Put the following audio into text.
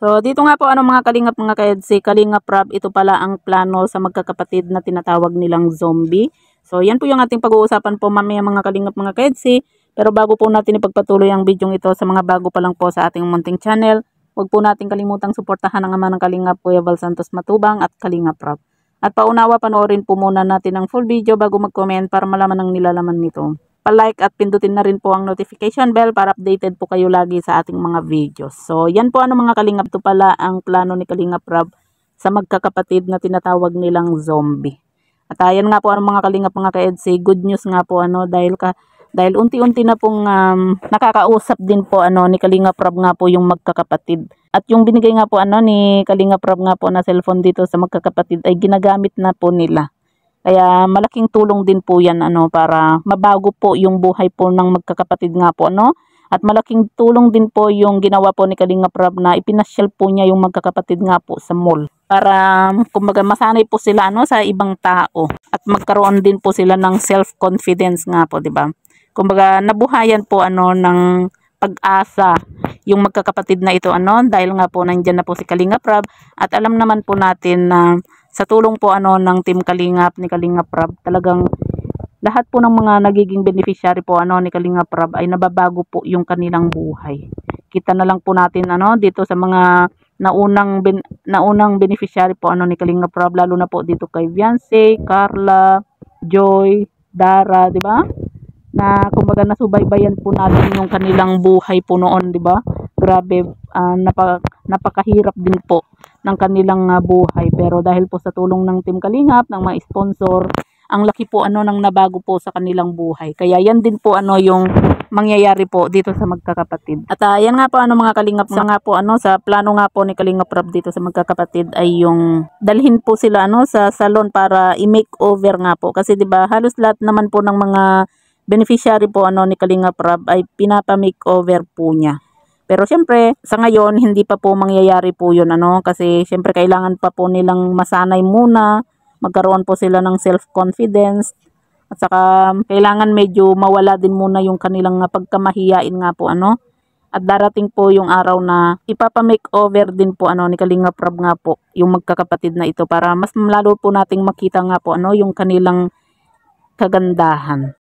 So, dito nga po mga kalingap mga kaedsi, Kalingap Rab, ito pala ang plano sa magkakapatid na tinatawag nilang zombie. So, yan po yung ating pag-uusapan po mamaya mga kalingap mga kaedsi. Pero bago po natin ipagpatuloy ang video ito sa mga bago pa lang po sa ating munting channel, huwag po natin kalimutang suportahan ang ama ng Kalingap, Kuya Val Santos Matubang at Kalingap Rab. At paunawa, panoorin po muna natin ang full video bago mag-comment para malaman ang nilalaman nito. Pa-like at pindutin na rin po ang notification bell para updated po kayo lagi sa ating mga videos. So, yan po mga kalingap, to pala ang plano ni Kalingap Rab sa magkakapatid na tinatawag nilang zombie. At ayan nga po mga kalingap mga ka-EDC, good news nga po dahil unti-unti na pong nakakausap din po ni Kalingap Rab nga po yung magkakapatid. At yung binigay nga po ni Kalingap Rab nga po na cellphone dito sa magkakapatid ay ginagamit na po nila. Kaya malaking tulong din po yan para mabago po yung buhay po ng magkakapatid nga po At malaking tulong din po yung ginawa po ni Kalingap Rab na ipinasyal po niya yung magkakapatid nga po sa mall. Para kumbaga masanay po sila sa ibang tao at magkaroon din po sila ng self-confidence nga po, 'di ba? Kumbaga nabuhayan po ng pag-asa yung magkakapatid na ito dahil nga po nandiyan na po si Kalingap Rab at alam naman po natin na sa tulong po ng Team Kalingap ni Kalingap Rab, talagang lahat po ng mga nagiging beneficiary po ni Kalingap Rab ay nababago po yung kanilang buhay. Kita na lang po natin dito sa mga naunang beneficiary po ni Kalingap Rab, lalo na po dito kay Viance, Carla, Joy, Dara, 'di ba? Na kumbaga nasubaybayan po natin yung kanilang buhay po noon, 'di ba? Grabe, napakahirap din po ng kanilang buhay, pero dahil po sa tulong ng Team Kalingap, ng mga sponsor, ang laki po ng nabago po sa kanilang buhay. Kaya yan din po yung mangyayari po dito sa magkakapatid. At yan nga po mga kalingap nga po sa plano nga po ni Kalingap Rab dito sa magkakapatid ay yung dalhin po sila sa salon para i-makeover nga po. Kasi 'di ba halos lahat naman po ng mga beneficiary po ni Kalingap Rab ay pinapa-makeover po niya. Pero syempre, sa ngayon, hindi pa po mangyayari po yun, kasi syempre kailangan pa po nilang masanay muna, magkaroon po sila ng self-confidence, at saka kailangan medyo mawala din muna yung kanilang pagkamahiyain nga po, At darating po yung araw na ipapa-makeover din po ni Kalingap Rab nga po, yung magkakapatid na ito para mas lalo po nating makita nga po yung kanilang kagandahan.